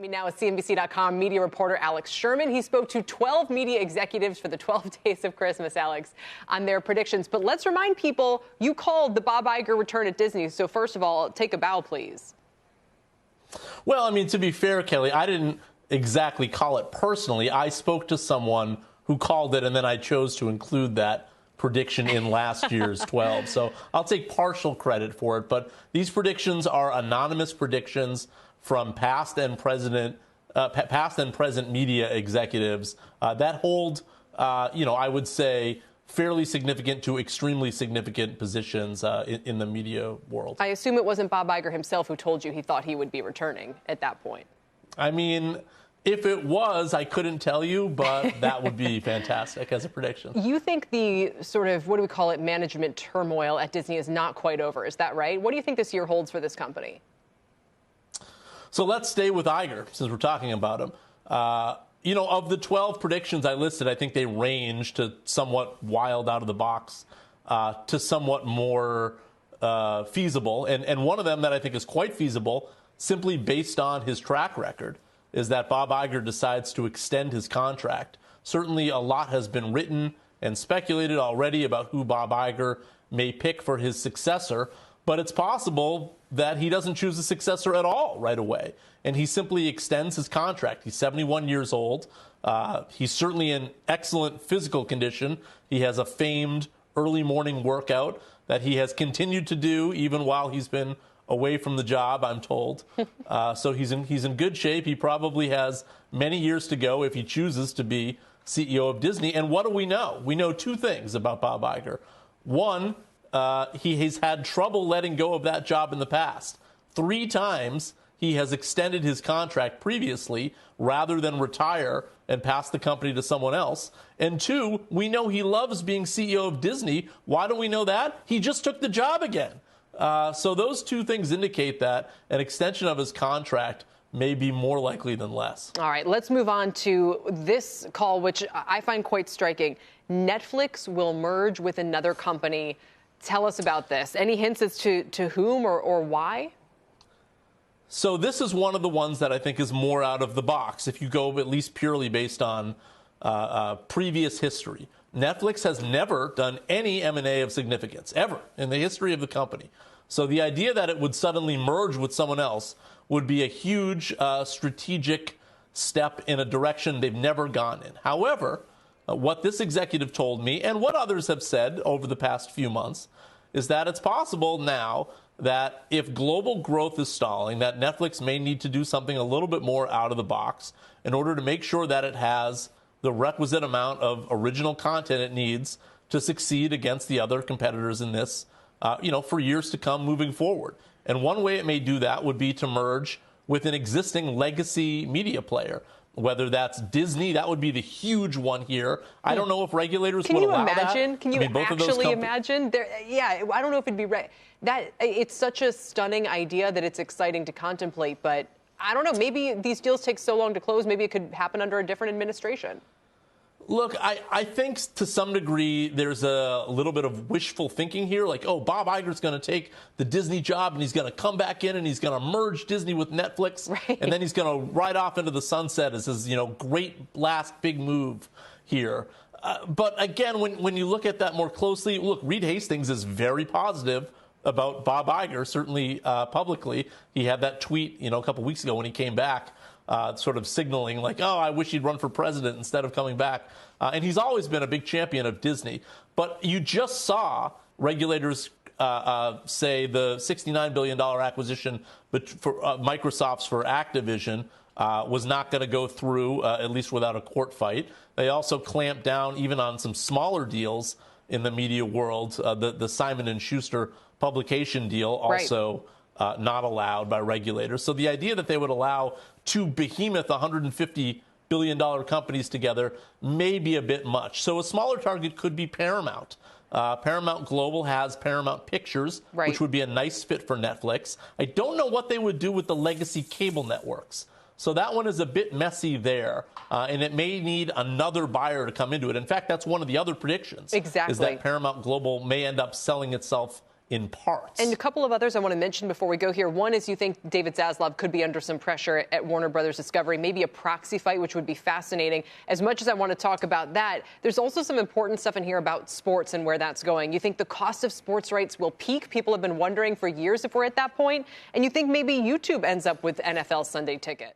Now with CNBC.com media reporter Alex Sherman. He spoke to 12 media executives for the 12 days of Christmas, Alex, on their predictions. But let's remind people, you called the Bob Iger return at Disney. So first of all, take a bow, please. Well, I mean, to be fair, Kelly, I didn't exactly call it personally. I spoke to someone who called it, and then I chose to include that prediction in last year's 12. So I'll take partial credit for it. But these predictions are anonymous predictions from past and present media executives that hold, I would say, fairly significant to extremely significant positions in the media world. I assume it wasn't Bob Iger himself who told you he thought he would be returning at that point. I mean, if it was, I couldn't tell you, but that would be fantastic as a prediction. You think the sort of, what do we call it, management turmoil at Disney is not quite over. Is that right? What do you think this year holds for this company? So let's stay with Iger, since we're talking about him. Of the 12 predictions I listed, I think they range to somewhat wild out of the box to somewhat more feasible. And one of them that I think is quite feasible, simply based on his track record, is that Bob Iger decides to extend his contract. Certainly a lot has been written and speculated already about who Bob Iger may pick for his successor, but it's possible that he doesn't choose a successor at all right away, and he simply extends his contract. He's 71 years old. He's certainly in excellent physical condition. He has a famed early morning workout that he has continued to do even while he's been away from the job, I'm told. So he's in good shape. He probably has many years to go if he chooses to be CEO of Disney. And what do we know? We know two things about Bob Iger. One, he has had trouble letting go of that job in the past. 3 times he has extended his contract previously rather than retire and pass the company to someone else. And 2, we know he loves being CEO of Disney. Why do we know that? He just took the job again. So those two things indicate that an extension of his contract may be more likely than less. All right, let's move on to this call, which I find quite striking. Netflix will merge with another company. Tell us about this. Any hints as to whom or why? So this is one of the ones that I think is more out of the box, if you go at least purely based on previous history. Netflix has never done any M&A of significance, ever, in the history of the company. So the idea that it would suddenly merge with someone else would be a huge strategic step in a direction they've never gone in. However, what this executive told me, and what others have said over the past few months, is that it's possible now that if global growth is stalling, that Netflix may need to do something a little bit more out of the box in order to make sure that it has the requisite amount of original content it needs to succeed against the other competitors in this, for years to come moving forward. And one way it may do that would be to merge with an existing legacy media player. Whether that's Disney, that would be the huge one here. I don't know if regulators would allow that. Can you actually imagine? I don't know if it'd be right. That it's such a stunning idea that it's exciting to contemplate, but I don't know. Maybe these deals take so long to close. Maybe it could happen under a different administration. Look, I think to some degree there's a little bit of wishful thinking here. Like, oh, Bob Iger's going to take the Disney job and he's going to come back in and he's going to merge Disney with Netflix. Right. And then he's going to ride off into the sunset as his, great last big move here. But again, when you look at that more closely, look, Reed Hastings is very positive about Bob Iger, certainly publicly. He had that tweet, a couple weeks ago when he came back, sort of signaling like, oh, I wish he'd run for president instead of coming back. And he's always been a big champion of Disney. But you just saw regulators say the $69 billion acquisition for Microsoft's for Activision was not going to go through, at least without a court fight. They also clamped down even on some smaller deals in the media world. The Simon & Schuster publication deal also not allowed by regulators. So the idea that they would allow two behemoth $150 billion companies together may be a bit much. So a smaller target could be Paramount. Paramount Global has Paramount Pictures, which would be a nice fit for Netflix. I don't know what they would do with the legacy cable networks. So that one is a bit messy there, and it may need another buyer to come into it. In fact, that's one of the other predictions. Exactly. Is that Paramount Global may end up selling itself in parts. And a couple of others I want to mention before we go here. One is you think David Zaslav could be under some pressure at Warner Brothers Discovery, maybe a proxy fight, which would be fascinating. As much as I want to talk about that, there's also some important stuff in here about sports and where that's going. You think the cost of sports rights will peak? People have been wondering for years if we're at that point. And you think maybe YouTube ends up with NFL Sunday Ticket.